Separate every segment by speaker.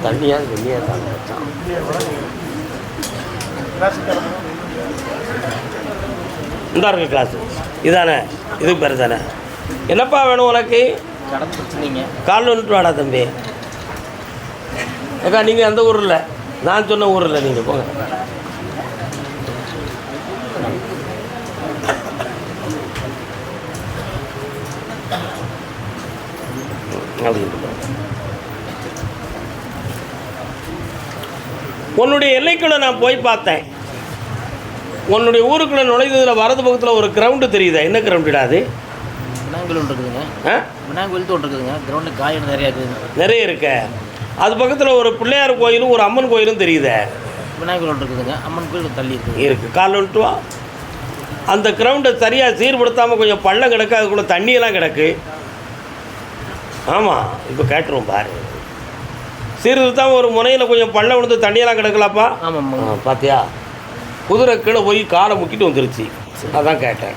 Speaker 1: தண்ணியா வெண்ணியா தாங்க வச்சான். இந்த இருக்கு கிளாஸு இதானே, இதுக்கு பேர் தானே. என்னப்பா வேணும் உனக்கு? கால் வந்துட்டு வாடா தம்பி. அக்கா நீங்கள் அந்த ஊரில், நான் சொன்ன ஊரில் நீங்கள் போங்க. உன்னுடைய எல்லைக்குள்ளே நான் போய் பார்த்தேன். உன்னுடைய ஊருக்குள்ளே நுழைந்ததில் வரது பக்கத்தில் ஒரு கிரவுண்டு தெரியுதா? என்ன கிரவுண்டுடா அது?
Speaker 2: விநாயகர் ஒன்று இருக்குதுங்க. விநாயகர் ஒன்று இருக்குதுங்க. கிரவுண்டு காயின் நிறையா இருக்குது.
Speaker 1: நிறைய இருக்க. அது பக்கத்தில் ஒரு பிள்ளையார் கோயிலும் ஒரு அம்மன் கோயிலும் தெரியுதே.
Speaker 2: விநாயகர் ஒன்று இருக்குதுங்க. அம்மன் கோயில் தள்ளி
Speaker 1: இருக்குது. கால் வந்துட்டு வா. அந்த கிரவுண்டை சரியாக சீர்படுத்தாமல் கொஞ்சம் பள்ளம் கிடக்கு, அதுக்குள்ளே தண்ணியெல்லாம் கிடக்கு. ஆமாம், இப்போ கேட்டுருவோம் பாரு. சீர்திருத்தாமல் ஒரு முனையில் கொஞ்சம் பள்ளம் விழுந்து தண்ணியெல்லாம் கிடக்கலாப்பா.
Speaker 2: ஆமாம்,
Speaker 1: பார்த்தியா? குதிரை கீழே போய் காலை முக்கிட்டு வந்துருச்சு. அதான் கேட்டேன்.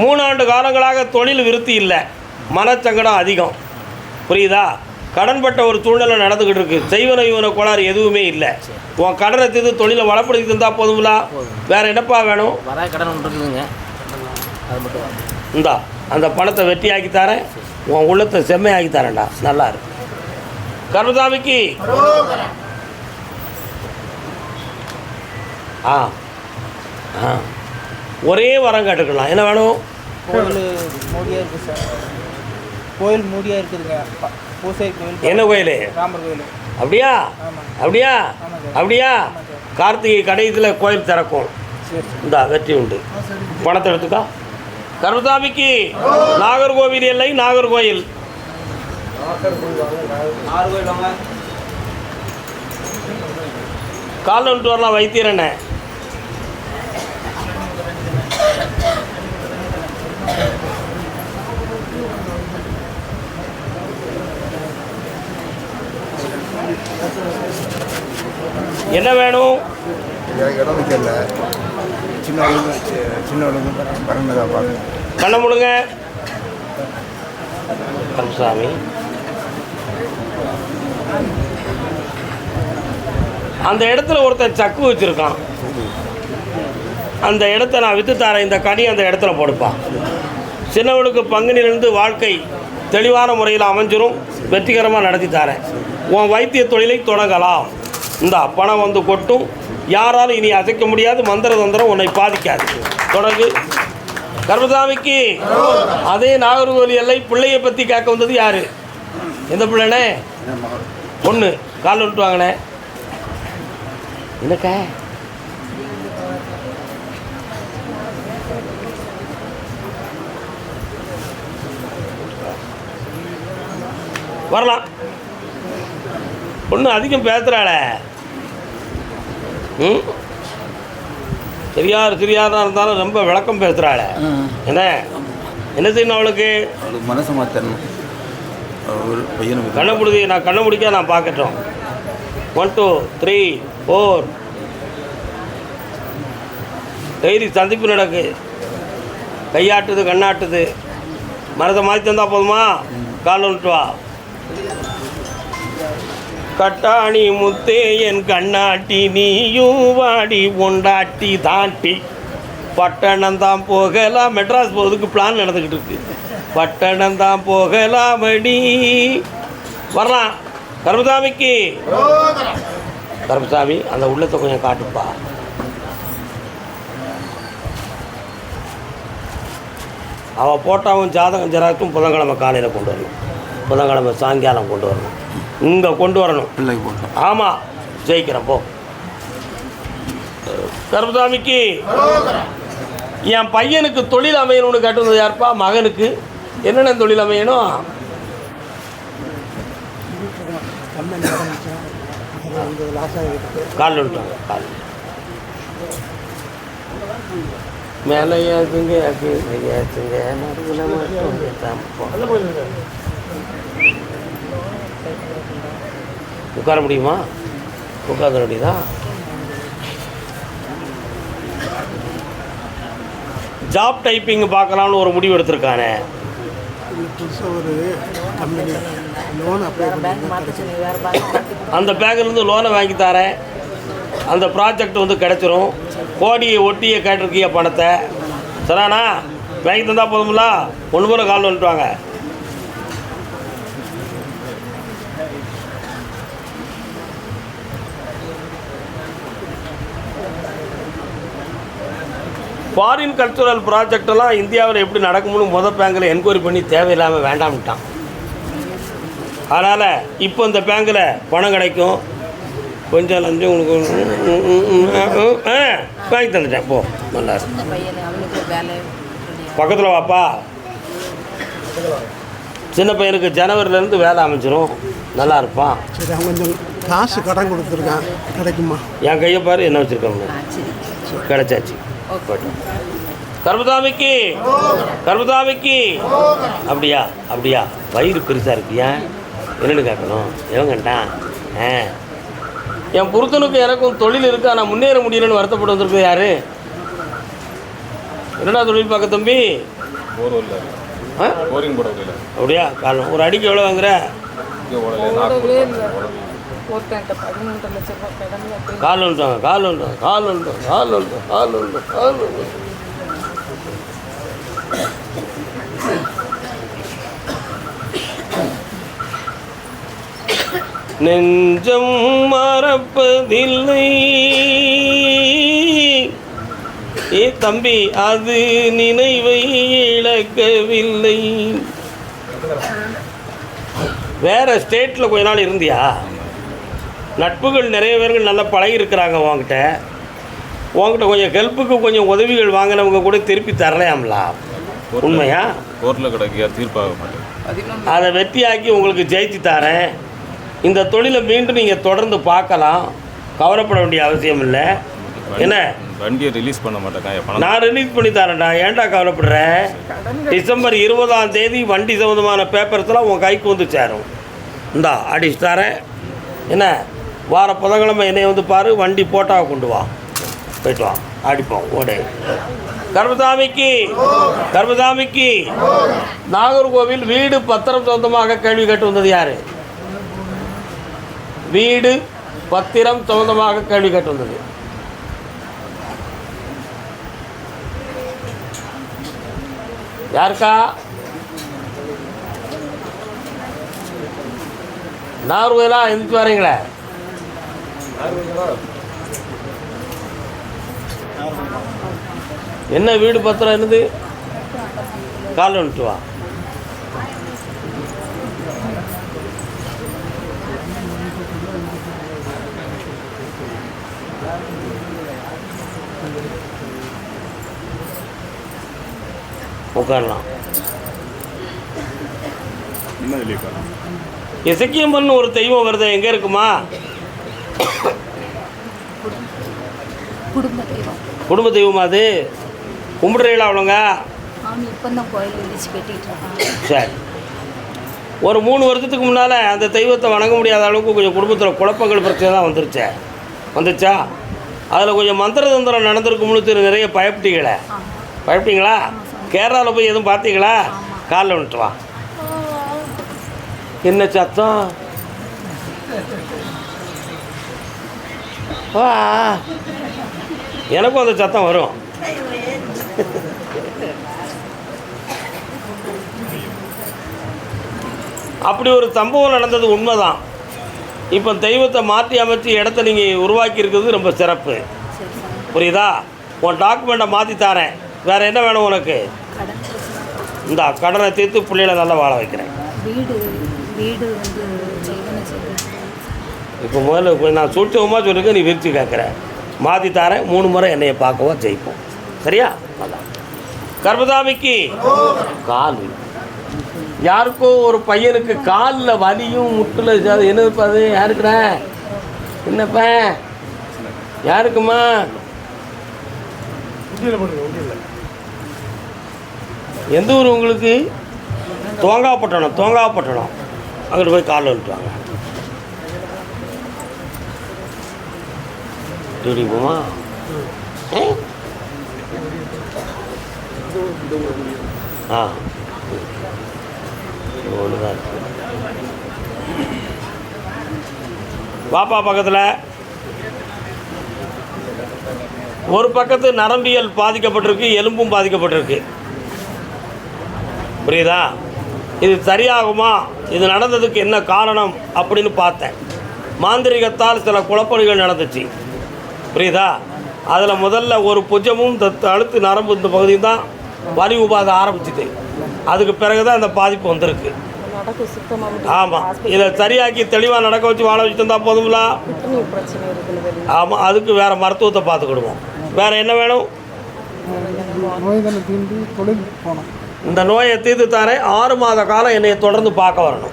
Speaker 1: 3 ஆண்டு காலங்களாக தொழில் விருத்தி இல்லை, மனச்சங்கடம் அதிகம். புரியுதா? கடன்பட்ட ஒரு சூழ்நிலை நடந்துக்கிட்டு இருக்குது. செய்வன இவன கோளாறு எதுவுமே இல்லை. உன் கடனை தீர்த்து தொழிலை வளப்படுத்தி தந்தால் போதுங்களா? வேறு என்னப்பா வேணும்?
Speaker 2: வர கடன் ஒன்று இருக்குதுங்க, அது மட்டும்
Speaker 1: இந்தா அந்த பணத்தை வெட்டியாக்கி தரேன், உன் உள்ளத்தை செம்மையாக்கி தரேன்டா. நல்லா இருக்கு. கருதாமிக்கு ஆ ஆ ஒரே வரம் கேட்டுக்கலாம். என்ன வேணும்?
Speaker 3: கோயில் மூடியாக இருக்குது சார். கோயில் மூடியாக இருக்குதுங்க. பூசை கோயில். என்ன கோயில்? ராமர் கோயில்.
Speaker 1: அப்படியா? அப்படியா? அப்படியா? கார்த்திகை கடைசியில் கோயில் திறக்கும். இந்தா வெற்றி உண்டு. பணத்தை எடுத்துக்கா. கருதாமிக்கு நாகர்கோவில் எல்லை நாகர்கோயில். கால் வந்துட்டு வரலாம் வைத்தியரண்ணே. என்ன வேணும்?
Speaker 4: இடம் வைக்கல, சின்ன பரந்ததா பார்க்க.
Speaker 1: கண்ண முடுங்க கருசாமி. அந்த இடத்துல ஒருத்தர் சக்கு வச்சுருக்கான். அந்த இடத்த நான் விற்று தரேன். இந்த கனி அந்த இடத்துல போடுப்பான். சின்னவனுக்கு பங்குனிலிருந்து வாழ்க்கை தெளிவான முறையில் அமைஞ்சிரும். வெற்றிகரமாக நடத்தி தரேன். உன் வைத்திய தொழிலை தொடங்கலாம். இந்த பணம் வந்து கொட்டும். யாராலும் இனி அசைக்க முடியாது. மந்திர தந்திரம் உன்னை பாதிக்காது. தொடங்கு. கர்மசாமிக்கு அதே நாகர்கோவில் எல்லை. பிள்ளையை பற்றி கேட்க வந்தது யார்? எந்த பிள்ளைண்ணே? பொண்ணு. கால் விட்டு வாங்கினே. என்னக்க வரலாம். பொண்ணு அதிகம் பேசுகிறாள. சிறியாராக இருந்தாலும் ரொம்ப விளக்கம் பேசுகிறாள. என்ன செய்யணும் அவளுக்கு?
Speaker 4: மனசு மாற்றணும்.
Speaker 1: கண்ணை முடிதி. நான் கண்ணை முடிக்க நான் பார்க்கட்டும். 1 2 3 4 டைரி சந்திப்பு நடக்கு. கையாட்டுது, கண்ணாட்டுது. மனதை மாற்றி தந்தால் போதுமா? கால் வந்துட்டு வா. கட்டாணி முத்தே என் கண்ணாட்டி, நீயும் வாடி பொண்டாட்டி தாண்டி. பட்டணம்தான் போகலாம். மெட்ராஸ் போகிறதுக்கு பிளான் நடந்துக்கிட்டு இருக்கு. பட்டணம்தான் போகலாமடி. வரலாம். கருமசாமிக்கு. கருமசாமி அந்த உள்ளத்தை கொஞ்சம் காட்டுப்பா. அவள் போட்டாவும் ஜாதகம் ஜெராக்ஸும் புதன்கிழமை காலையில் கொண்டு வரணும். புதன்கிழமை சாயங்காலம் கொண்டு வரணும். இங்கே கொண்டு வரணும்.
Speaker 4: பிள்ளைக்கு போட்டோம்.
Speaker 1: ஆமாம், ஜெயிக்கிறேன் போ. கருமசாமிக்கு என் பையனுக்கு தொழில் அமையணும்னு கேட்டு யாருப்பா? மகனுக்கு என்னென்ன தொழில் அமையணும்? கால் விட்டாங்க. கால் மேலே ஏற்றுங்க ஏற்றுங்க நடுவில் மட்டும் உட்கார முடியுமா? உட்கார முடியுதா? ஜாப் டைப்பிங் பார்க்கலான்னு ஒரு முடிவு எடுத்திருக்கானே.
Speaker 4: புதுசாக ஒரு கம்பெனி
Speaker 5: லோன் அப்ளை
Speaker 2: வேறு பேங்க் மாற்ற சொல்லி வேறு பேங்க்
Speaker 1: அந்த பேங்க்லேருந்து லோனை வாங்கி தரேன், அந்த ப்ராஜெக்ட் வந்து கிடச்சிரும். கோடியை ஒட்டியை கேட்டிருக்கிய பணத்தை சரிண்ணா வாங்கி தந்தால் போதுமில்ல. ஒன்று போல கால் வந்துட்டுவாங்க. ஃபாரின் கல்ச்சுரல் ப்ராஜெக்டெல்லாம் இந்தியாவில் எப்படி நடக்கும்னு பேங்கில் என்கொயரி பண்ணி தேவையில்லாமல் வேண்டாம்ட்டான். அதனால் இப்போ இந்த பேங்கில் பணம் கிடைக்கும், கொஞ்சம் லஞ்சம் உனக்கு வாங்கி தந்துட்டேன். போ நல்லா இருக்கு.
Speaker 2: சின்ன பையன் அவனுக்கு வேலை
Speaker 1: பக்கத்தில் வாப்பா. சின்ன பையனுக்கு ஜனவரிலேருந்து வேலை அமைச்சிரும், நல்லா இருப்பான்.
Speaker 5: சரி, அவன் கொஞ்சம் காசு கடன் கொடுத்துருக்கான், கிடைக்குமா?
Speaker 1: என் கையை பாரு என்ன வச்சுருக்காங்க.
Speaker 2: சரி
Speaker 1: கிடைச்சாச்சு. கர்மதாமிக்கு கர்மதாமிக்கு அப்படியா அப்படியா வயிறு பெருசாக இருக்கு. ஏன் என்னென்னு கேட்கணும். எவங்கண்டான் என் புருத்தனுக்கு எனக்கும் தொழில் இருக்கு, ஆனால் முன்னேற முடியலன்னு வருத்தப்பட்டு வந்திருக்கு. யாரு என்னடா தொழில் பார்க்க தம்பி? அப்படியா? காலம் ஒரு அடிக்கு எவ்வளோ வாங்குற? கால் உண்டாங்க கால் உண்டு கால் உண்டு கால் உண்டு கால் உண்டு கால் உண்டு. நெஞ்சம் மறப்பதில்லை ஏ தம்பி, அது நினைவை இழக்கவில்லை. வேற ஸ்டேட்டில் கொஞ்ச நாள் இருந்தியா? நட்புகள் நிறைய பேர்கள் நல்லா பழகி இருக்கிறாங்க. உங்ககிட்ட கொஞ்சம் ஹெல்ப்புக்கு கொஞ்சம் உதவிகள் வாங்கினவங்க கூட திருப்பி தரலையாம்லா? உண்மையா?
Speaker 6: கோர்ட்டில் கிடைக்கியா தீர்ப்பாக மாட்டேன்.
Speaker 1: அதை வெற்றியாக்கி உங்களுக்கு ஜெயிச்சு தரேன். இந்த தொழிலை மீண்டும் நீங்கள் தொடர்ந்து பார்க்கலாம், கவலைப்பட வேண்டிய அவசியம் இல்லை. என்ன
Speaker 6: வண்டியை ரிலீஸ் பண்ண மாட்டேன்,
Speaker 1: நான் ரிலீஸ் பண்ணி தரேன்டா. ஏன்டா கவலைப்படுறேன்? டிசம்பர் 20ஆம் தேதி வண்டி சம்மந்தமான பேப்பர்ஸ்லாம் உன் கைக்கு வந்து சேரும். இந்தா அடிச்சு தரேன். என்ன வார புதன்கிழமை என்னை வந்து பாரு, வண்டி போட்டாவை கொண்டு வா, போயிட்டு வா, அடிப்போம் ஓடே. கர்மசாமிக்கு கர்மசாமிக்கு நாகர்கோவில் வீடு பத்திரம் சொந்தமாக கேள்வி கேட்டு வந்தது யாரு? வீடு பத்திரம் சொந்தமாக கேள்வி கேட்டு வந்தது யாருக்கா? நாகர்கோவிலா? எந்திரிச்சு வரீங்களே. என்ன வீடு பத்திரம் என்னது? கால் வந்துட்டு வா. உட்காரலாம். இசக்கியம்மன் ஒரு தெய்வம் வருது, எங்கே இருக்குமா? குடும்ப தெய்வமா? அது கும்பிடுறீங்களா அவ்வளோங்க? சரி. ஒரு 3 வருஷத்துக்கு முன்னால் அந்த தெய்வத்தை வணங்க முடியாத அளவுக்கு கொஞ்சம் குடும்பத்தில் குழப்பங்கள் பிரச்சனை தான் வந்துச்சா? அதில் கொஞ்சம் மந்திர தந்திரம் நடந்திருக்கும்னு நிறைய பயப்பட்டீங்களா? கேரளாவில் போய் எதுவும் பார்த்தீங்களா? காலில் வந்துட்டு வா. என்ன சத்தம்? வா, எனக்கும் அந்த சத்தம் வரும். அப்படி ஒரு சம்பவம் நடந்தது உண்மைதான். இப்போ தெய்வத்தை மாற்றி அமைச்சு இடத்த நீங்கள் உருவாக்கி இருக்கிறது ரொம்ப சிறப்பு. புரியுதா? உன் டாக்குமெண்ட்டை மாற்றி தரேன். வேறு என்ன வேணும் உனக்கு? இந்த கடனை தீர்த்து பிள்ளைகளை நல்லா வாழ வைக்கிறேன். இப்போ முதல்ல நான் சூட்சமாக சொல்லிருக்கேன், நீ விரிச்சு கேட்குற. மாற்றி தரேன். 3 முறை என்னையை பார்க்கவோ ஜெயிப்போம். சரியா? அதான் கர்மதாமிக்கு கால். யாருக்கோ ஒரு பையனுக்கு காலில் வலியும் முட்டில் என்னப்பா? அது யாருக்குடா? என்னப்பா யாருக்குமா? எந்த ஊர் உங்களுக்கு? தோங்காப்பட்டணம். அங்கிட்டு போய் காலில் விட்டுவாங்க. போமா? ஒன்று தான் இருக்குது. வாப்பா பக்கத்தில். ஒரு பக்கத்து நரம்பியல் பாதிக்கப்பட்டிருக்கு, எலும்பும் பாதிக்கப்பட்டிருக்கு. புரியுதா? இது சரியாகுமா, இது நடந்ததுக்கு என்ன காரணம் அப்படின்னு பார்த்தேன். மாந்திரிகத்தால் சில குழப்பங்கள் நடந்துச்சு. புரியுதா? அதில் முதல்ல ஒரு புஜமும் அழுத்து நரம்பு இந்த பகுதியும் தான் வலி உபாத ஆரம்பிச்சுது. அதுக்கு பிறகு தான் அந்த பாதிப்பு வந்திருக்கு. ஆமாம், இதை சரியாக்கி தெளிவாக நடக்க வச்சு வாழ வச்சுட்டு இருந்தால் போதும்ல. ஆமாம், அதுக்கு வேறு மருத்துவத்தை பார்த்துக்கிடுவோம். வேறு என்ன வேணும்? இந்த நோயை தீர்த்து தாரேன். 6 மாத காலம் என்னை தொடர்ந்து பார்க்க வரணும்.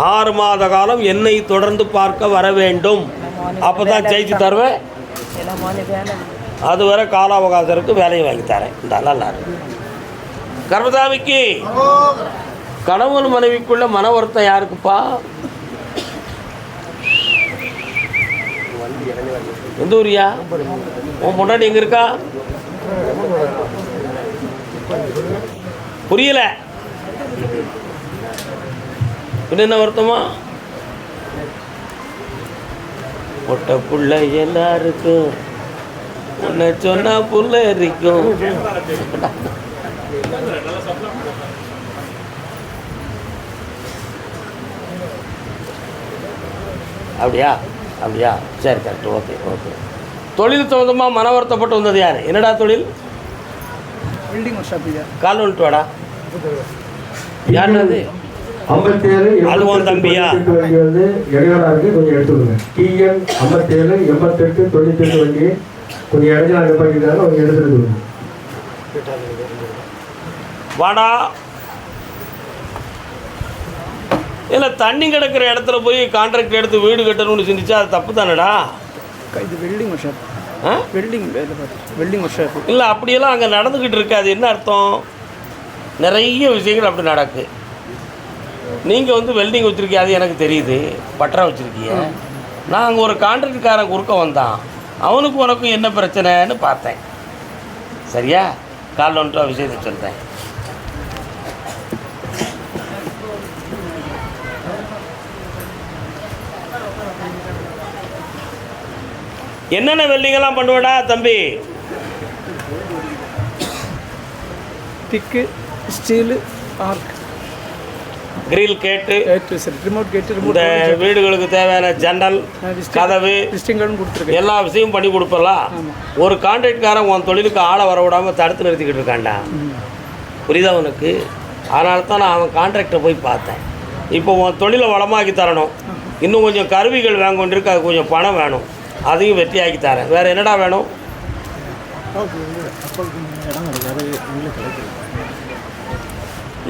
Speaker 1: 6 மாத காலம் என்னை தொடர்ந்து பார்க்க வர வேண்டும். அப்போ தான் ஜெயிச்சு தருவேன். அதுவரை கால அவகாசம் இருக்குது, வேலையை வாங்கி தரேன். இந்த நல்லா இருக்கு. கர்மசாமிக்கு கணவன் மனைவிக்குள்ள மன வருத்தம் யாருக்குப்பா? எந்த ஊரியா? உன் முன்னாடி எங்கே இருக்கா? புரியல. என்ன வருத்தமா? பொட்ட புள்ள எல்லாருக்கும் உன்னை சொன்னா புள்ள இருக்கும். அப்படியா? அப்படியா? சரி, கரெக்ட். Okay okay. தொழில் சம்மந்தமாக மன வருத்தப்பட்டு வந்தது யார்? என்னடா தொழில்?
Speaker 3: Welding work shop.
Speaker 1: கால் வந்துட்டு வாடா. யாருன்னு? அது உன் தம்பியா?
Speaker 7: வந்து இடையோடா இருக்கு, கொஞ்சம் எடுத்துக்கோங்க. டிஎன் 57 88 98 வண்டி கொஞ்சம் இடைஞ்சலா நிப்பாட்டிருக்காங்க, கொஞ்சம் எடுத்துருக்குங்க.
Speaker 1: வாடா. இல்லை, தண்ணி கிடக்கிற இடத்துல போய் கான்ட்ராக்ட் எடுத்து வீடு கட்டணும்னு சிந்திச்சா அது தப்பு தானடா?
Speaker 3: இது welding work shop. Welding work shop.
Speaker 1: இல்லை, அப்படியெல்லாம் அங்கே நடந்துக்கிட்டு இருக்கு. அது என்ன அர்த்தம்? நிறைய விஷயங்கள் அப்படி நடக்கு. நீங்கள் வந்து வெல்டிங் வச்சுருக்கீங்க, அது எனக்கு தெரியுது. பட்டறை வச்சுருக்கீங்க. நான் அங்கே ஒரு கான்ட்ராக்டுக்காரன் குறுக்க வந்தான். அவனுக்கு உனக்கும் என்ன பிரச்சனைன்னு பார்த்தேன். சரியா? காலைல வந்துட்டு விஷயத்தை சொல்கிறேன். என்னென்ன வெல்டிங்கெல்லாம் பண்ணுவேடா தம்பி?
Speaker 3: திக்கு, ஸ்டீலு, ஆர்க்,
Speaker 1: கிரில் கேட்டு,
Speaker 3: ரிமோட் கேட்டு,
Speaker 1: இந்த வீடுகளுக்கு தேவையான ஜன்னல், கதவு, எல்லா விஷயமும் பண்ணி கொடுப்பலாம். ஒரு கான்ட்ராக்ட்காரன் உன் தொழிலுக்கு ஆளை வர விடாமல் தடுத்து நிறுத்திக்கிட்டு இருக்கான்டா. புரியுதா உனக்கு? அதனால தான் நான் அவன் கான்ட்ராக்டை போய் பார்த்தேன். இப்போ உன் தொழிலை வளமாக்கி தரணும். இன்னும் கொஞ்சம் கருவிகள் வாங்க கொண்டிருக்கு, அது கொஞ்சம் பணம் வேணும். அதையும் வெற்றியாக்கி தரேன். வேறு என்னடா வேணும்?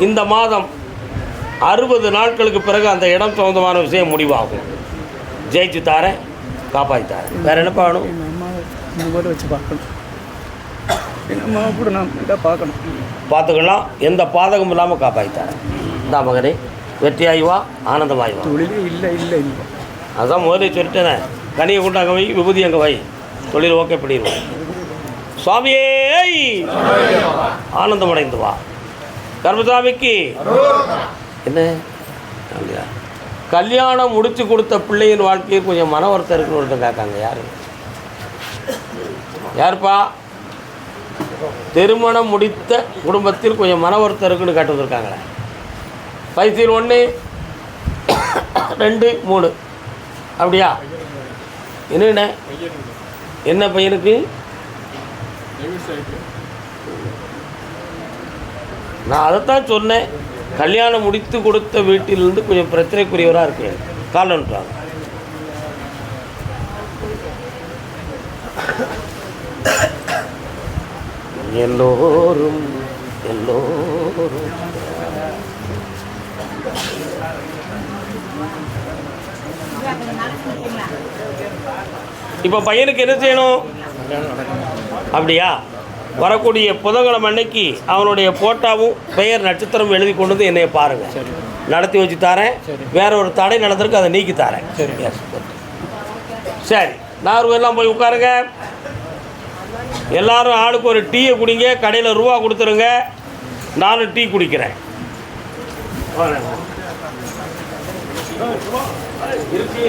Speaker 1: இந்த மாதம் 60 நாட்களுக்கு பிறகு அந்த இடம் சொந்தமான விஷயம் முடிவாகும். ஜெயிச்சு தாரேன், காப்பாற்றி தரேன். வேறு என்னப்பா வேணும்?
Speaker 3: வச்சு பார்க்கணும். கூட நான் பார்க்கணும்.
Speaker 1: பார்த்துக்கலாம். எந்த பாதகமும் இல்லாமல் காப்பாற்றி தரேன். இந்த மகனே, வெற்றியாயிவா, ஆனந்தமாயிவா.
Speaker 3: தொழிலே இல்லை இல்லை இல்லை.
Speaker 1: அதான் முதலே சொல்லிட்டேனே, கனியை கொண்டு அங்கே வை, விபூதி அங்கே வை, தொழில் ஓகே பண்ணிடுவோம். சுவாமியே ஆனந்தமடைந்து வா. கர்மசாமிக்கு என்ன அப்படியா? கல்யாணம் முடித்து கொடுத்த பிள்ளையின் வாழ்க்கையில் கொஞ்சம் மன வருத்தம் இருக்குன்னு ஒருத்தர் கேட்காங்க. யார்? யாருப்பா? திருமணம் முடித்த குடும்பத்தில் கொஞ்சம் மன வருத்தம் இருக்குன்னு கேட்டு வந்திருக்காங்களே. பைசில் 1 2 3 அப்படியா? என்னண்ணே, என்ன பையனுக்கு? நான் அதைத்தான் சொன்னேன். கல்யாணம் முடித்து கொடுத்த வீட்டிலிருந்து கொஞ்சம் பிரச்சனைக்குரியவராக இருக்கு. காலன்றாங்க. எல்லோரும் எல்லோரும் இப்போ பையனுக்கு என்ன செய்யணும்? அப்படியா? வரக்கூடிய புதன்கிழமை அன்னைக்கு அவனுடைய போட்டாவும் பெயர் நட்சத்திரம் எழுதி கொண்டு வந்து என்னைய பாருங்கள். நடத்தி வச்சு தரேன். வேற ஒரு தடை நடந்திருக்கு, அதை நீக்கி தரேன். சரி, நான் எல்லாம் போய் உட்காருங்க. எல்லாரும் ஆளுக்கு ஒரு டீயை குடிங்க. கடையில் ரூபா கொடுத்துருங்க. நானும் டீ குடிக்கிறேன். இருக்கு